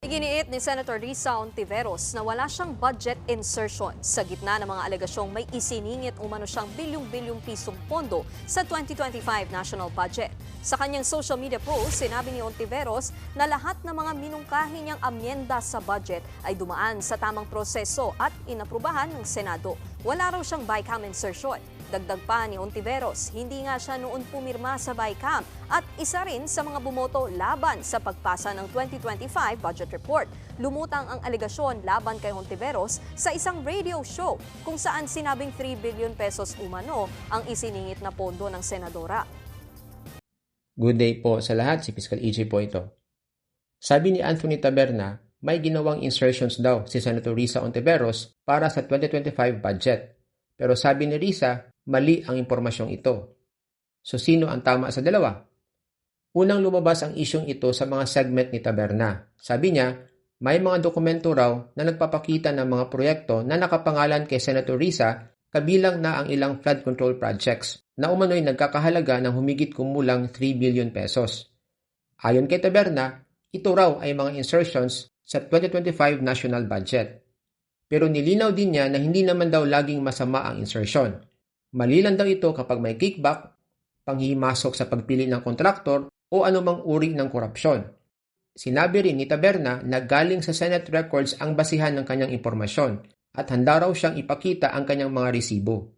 Iginiit ni Senator Risa Hontiveros na wala siyang budget insertion sa gitna ng mga alegasyong may isiningit umano siyang bilyong-bilyong pisong pondo sa 2025 national budget. Sa kanyang social media post, sinabi ni Hontiveros na lahat ng mga minungkahi niyang amyenda sa budget ay dumaan sa tamang proseso at inaprubahan ng Senado. Wala raw siyang BICAM insertion. Dagdag pa ni Hontiveros, hindi nga siya noon pumirma sa BICAM at isa rin sa mga bumoto laban sa pagpasa ng 2025 budget report. Lumutang ang alegasyon laban kay Hontiveros sa isang radio show kung saan sinabing 3 billion pesos umano ang isiningit na pondo ng senadora. Good day po sa lahat, si Fiscal EJ po ito. Sabi ni Anthony Taberna, may ginawang insertions daw si Senator Risa Hontiveros para sa 2025 budget. Pero sabi ni Risa, mali ang impormasyong ito. So sino ang tama sa dalawa? Unang lumabas ang isyong ito sa mga segment ni Taberna. Sabi niya, may mga dokumento raw na nagpapakita ng mga proyekto na nakapangalan kay Senator Risa kabilang na ang ilang flood control projects na umano'y nagkakahalaga ng humigit kumulang 3 billion pesos. Ayon kay Taberna, ito raw ay mga insertions sa 2025 national budget. Pero nilinaw din niya na hindi naman daw laging masama ang insertion. Mali lang daw ito kapag may kickback, panghihimasok sa pagpili ng kontraktor o anumang uri ng korupsyon. Sinabi rin ni Taberna na galing sa Senate records ang basihan ng kanyang impormasyon at handa raw siyang ipakita ang kanyang mga resibo.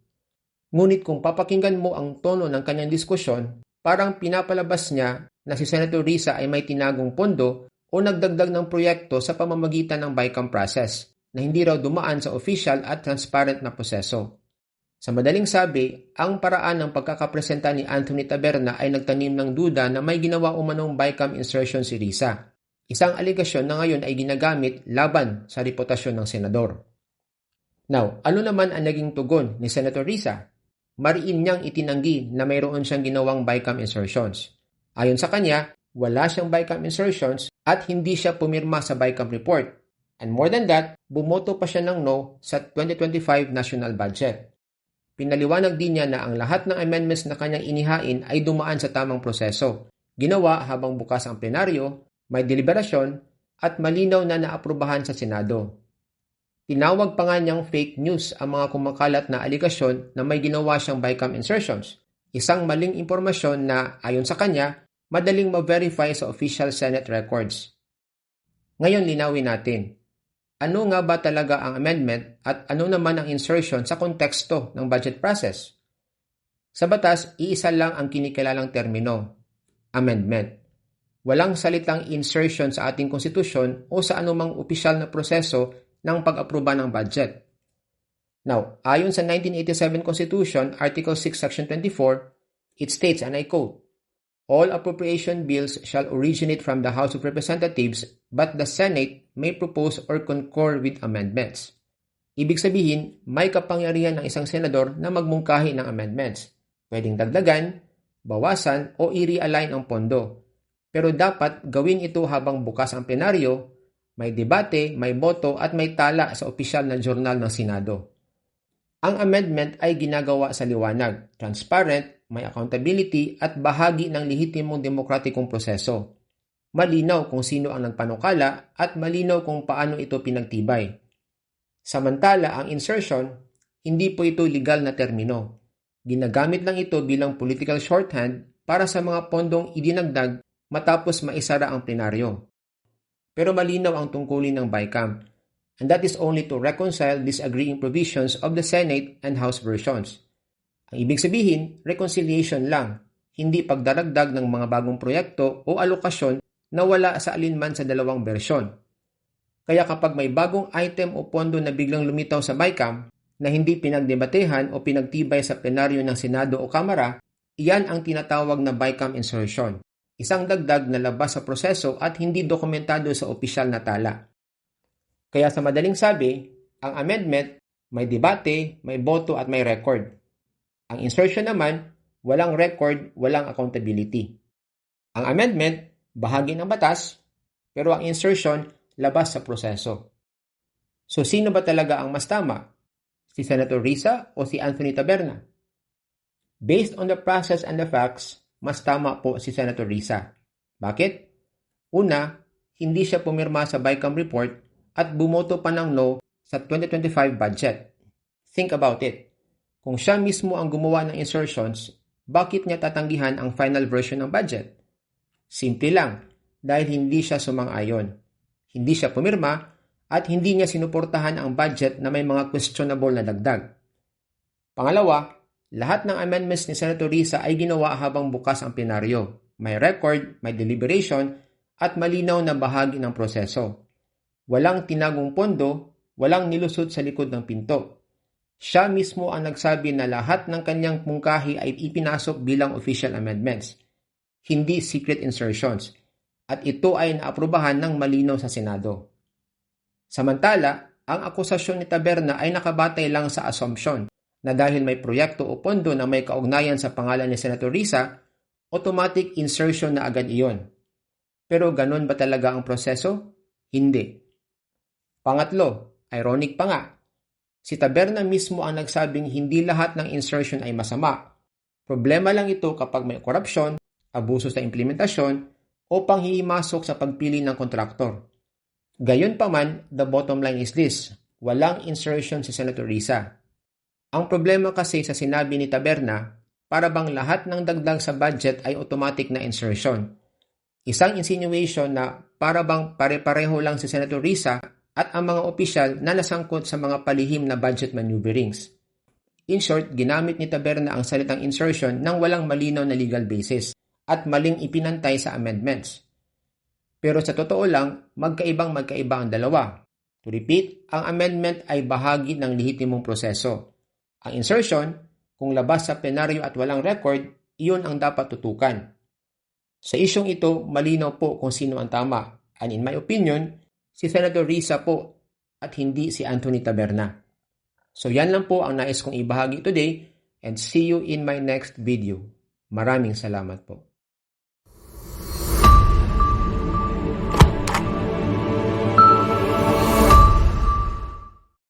Ngunit kung papakinggan mo ang tono ng kanyang diskusyon, parang pinapalabas niya na si Senator Risa ay may tinagong pondo o nagdagdag ng proyekto sa pamamagitan ng BICAM process na hindi raw dumaan sa official at transparent na proseso. Sa madaling sabi, ang paraan ng pagkakapresenta ni Anthony Taberna ay nagtanim ng duda na may ginawa umanong BICAM insertion si Risa. Isang aligasyon na ngayon ay ginagamit laban sa reputasyon ng senador. Now, ano naman ang naging tugon ni Senator Risa? Mariin niyang itinanggi na mayroon siyang ginawang BICAM insertions. Ayon sa kanya, wala siyang BICAM insertions at hindi siya pumirma sa BICAM report. And more than that, bumoto pa siya ng no sa 2025 national budget. Pinaliwanag din niya na ang lahat ng amendments na kanyang inihain ay dumaan sa tamang proseso. Ginawa habang bukas ang plenaryo, may deliberasyon, at malinaw na naaprubahan sa Senado. Tinawag pa nga niyang fake news ang mga kumakalat na aligasyon na may ginawa siyang BICAM insertions. Isang maling impormasyon na, ayon sa kanya, madaling ma-verify sa official Senate records. Ngayon linawin natin. Ano nga ba talaga ang amendment at ano naman ang insertion sa konteksto ng budget process? Sa batas, iisa lang ang kinikilalang termino, amendment. Walang salitang insertion sa ating konstitusyon o sa anumang opisyal na proseso ng pag-aproba ng budget. Now, ayon sa 1987 Constitution, Article 6, Section 24, it states, and I quote, all appropriation bills shall originate from the House of Representatives, but the Senate may propose or concur with amendments. Ibig sabihin, may kapangyarihan ng isang senador na magmungkahi ng amendments. Pwedeng dagdagan, bawasan o i-realign ang pondo. Pero dapat gawin ito habang bukas ang plenaryo, may debate, may boto at may tala sa opisyal na journal ng Senado. Ang amendment ay ginagawa sa liwanag, transparent, may accountability at bahagi ng lehitimong demokratikong proseso. Malinaw kung sino ang nagpanukala at malinaw kung paano ito pinagtibay. Samantala, ang insertion, hindi po ito legal na termino. Ginagamit lang ito bilang political shorthand para sa mga pondong idinagdag matapos maisara ang plenaryo. Pero malinaw ang tungkulin ng BICAM, and that is only to reconcile disagreeing provisions of the Senate and House versions. Ang ibig sabihin, reconciliation lang, hindi pagdaragdag ng mga bagong proyekto o alokasyon na wala sa alinman sa dalawang bersyon. Kaya kapag may bagong item o pondo na biglang lumitaw sa BICAM na hindi pinagdebatehan o pinagtibay sa plenaryo ng Senado o Kamara, iyan ang tinatawag na BICAM insertion, isang dagdag na labas sa proseso at hindi dokumentado sa opisyal na tala. Kaya sa madaling sabi, ang amendment, may debate, may boto at may record. Ang insertion naman, walang record, walang accountability. Ang amendment, bahagi ng batas, pero ang insertion, labas sa proseso. So sino ba talaga ang mas tama? Si Senator Risa o si Anthony Taberna? Based on the process and the facts, mas tama po si Senator Risa. Bakit? Una, hindi siya pumirma sa BICAM report at bumoto pa ng no sa 2025 budget. Think about it. Kung siya mismo ang gumawa ng insertions, bakit niya tatanggihan ang final version ng budget? Simple lang, dahil hindi siya sumang-ayon. Hindi siya pumirma at hindi niya sinuportahan ang budget na may mga questionable na dagdag. Pangalawa, lahat ng amendments ni Senator Risa ay ginawa habang bukas ang plenaryo. May record, may deliberation, at malinaw na bahagi ng proseso. Walang tinagong pondo, walang nilusot sa likod ng pinto. Siya mismo ang nagsabi na lahat ng kanyang mungkahi ay ipinasok bilang official amendments, hindi secret insertions, at ito ay naaprubahan ng malinaw sa Senado. Samantala, ang akusasyon ni Taberna ay nakabatay lang sa assumption na dahil may proyekto o pondo na may kaugnayan sa pangalan ni Senator Risa, automatic insertion na agad iyon. Pero ganun ba talaga ang proseso? Hindi. Pangatlo, ironic pa nga, si Taberna mismo ang nagsabing hindi lahat ng insertion ay masama. Problema lang ito kapag may korupsyon, abuso sa implementasyon, o panghihimasok sa pagpili ng kontraktor. Gayunpaman, the bottom line is this, walang insertion si Senator Risa. Ang problema kasi sa sinabi ni Taberna, para bang lahat ng dagdag sa budget ay automatic na insertion. Isang insinuation na para bang pare-pareho lang si Senator Risa at ang mga opisyal na nasangkot sa mga palihim na budget maneuverings. In short, ginamit ni Taberna ang salitang insertion nang walang malinaw na legal basis at maling ipinantay sa amendments. Pero sa totoo lang, magkaiba ang dalawa. To repeat, ang amendment ay bahagi ng lehitimong proseso. Ang insertion, kung labas sa plenaryo at walang record, iyon ang dapat tutukan. Sa isyong ito, malinaw po kung sino ang tama. And in my opinion, si Senator Risa po at hindi si Anthony Taberna. So yan lang po ang nais kong ibahagi today and see you in my next video. Maraming salamat po.